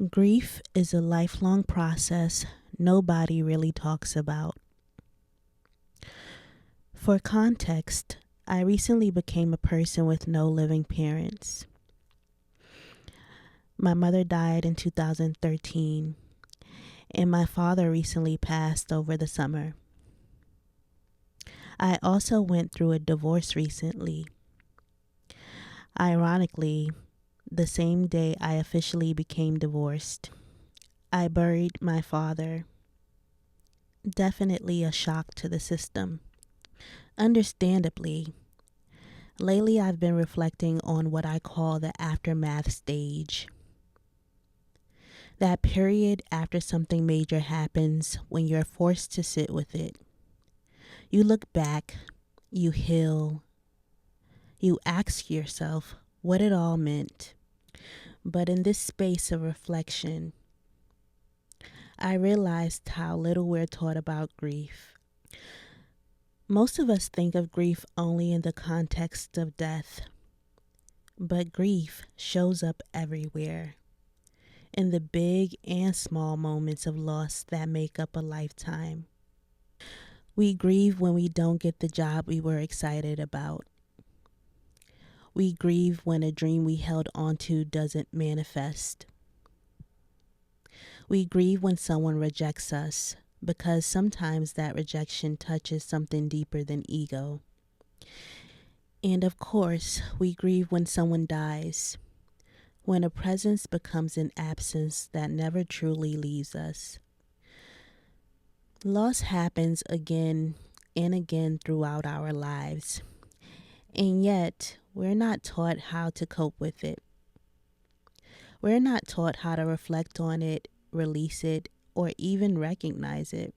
Grief is a lifelong process nobody really talks about. For context, I recently became a person with no living parents. My mother died in 2013, and my father recently passed over the summer. I also went through a divorce recently. Ironically, the same day I officially became divorced, I buried my father. Definitely a shock to the system. Understandably, lately I've been reflecting on what I call the aftermath stage. That period after something major happens when you're forced to sit with it. You look back, you heal, you ask yourself what it all meant. But in this space of reflection, I realized how little we're taught about grief. Most of us think of grief only in the context of death, but grief shows up everywhere, in the big and small moments of loss that make up a lifetime. We grieve when we don't get the job we were excited about. We grieve when a dream we held onto doesn't manifest. We grieve when someone rejects us, because sometimes that rejection touches something deeper than ego. And of course, we grieve when someone dies, when a presence becomes an absence that never truly leaves us. Loss happens again and again throughout our lives, and yet we're not taught how to cope with it. We're not taught how to reflect on it, release it, or even recognize it.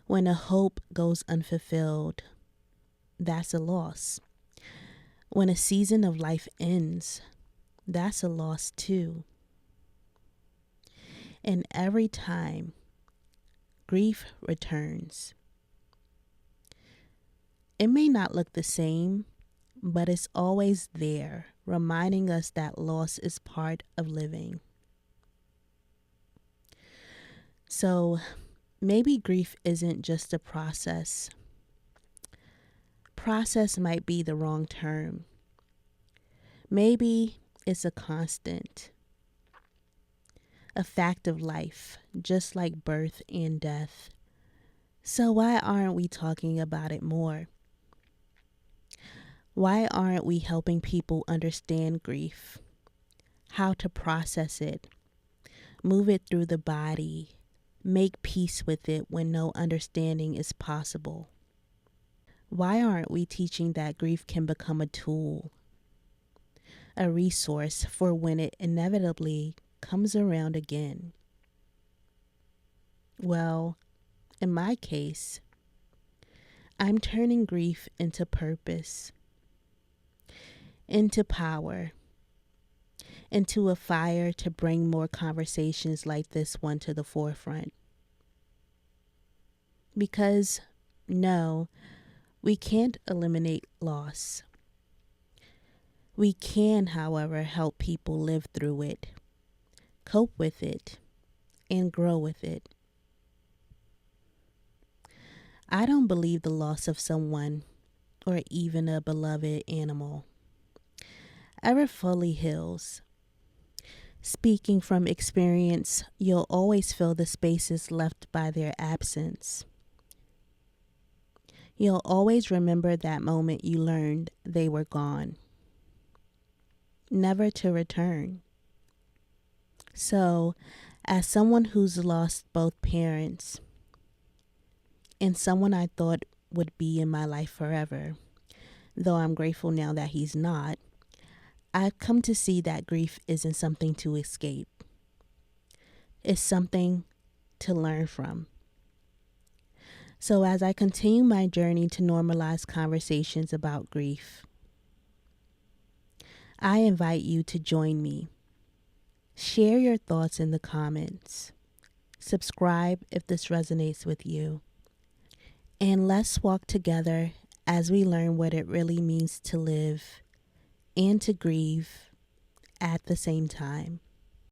When a hope goes unfulfilled, that's a loss. When a season of life ends, that's a loss too. And every time, grief returns. It may not look the same, but it's always there, reminding us that loss is part of living. So maybe grief isn't just a process. Process might be the wrong term. Maybe it's a constant, a fact of life, just like birth and death. So why aren't we talking about it more? Why aren't we helping people understand grief, how to process it, move it through the body, make peace with it when no understanding is possible? Why aren't we teaching that grief can become a tool, a resource for when it inevitably comes around again? Well, in my case, I'm turning grief into purpose, into power, into a fire to bring more conversations like this one to the forefront. Because, no, we can't eliminate loss. We can, however, help people live through it, cope with it, and grow with it. I don't believe the loss of someone, or even a beloved animal, ever fully heals. Speaking from experience, you'll always fill the spaces left by their absence. You'll always remember that moment you learned they were gone, never to return. So, as someone who's lost both parents, and someone I thought would be in my life forever, though I'm grateful now that he's not, I've come to see that grief isn't something to escape. It's something to learn from. So as I continue my journey to normalize conversations about grief, I invite you to join me. Share your thoughts in the comments. Subscribe if this resonates with you. And let's walk together as we learn what it really means to live and to grieve at the same time.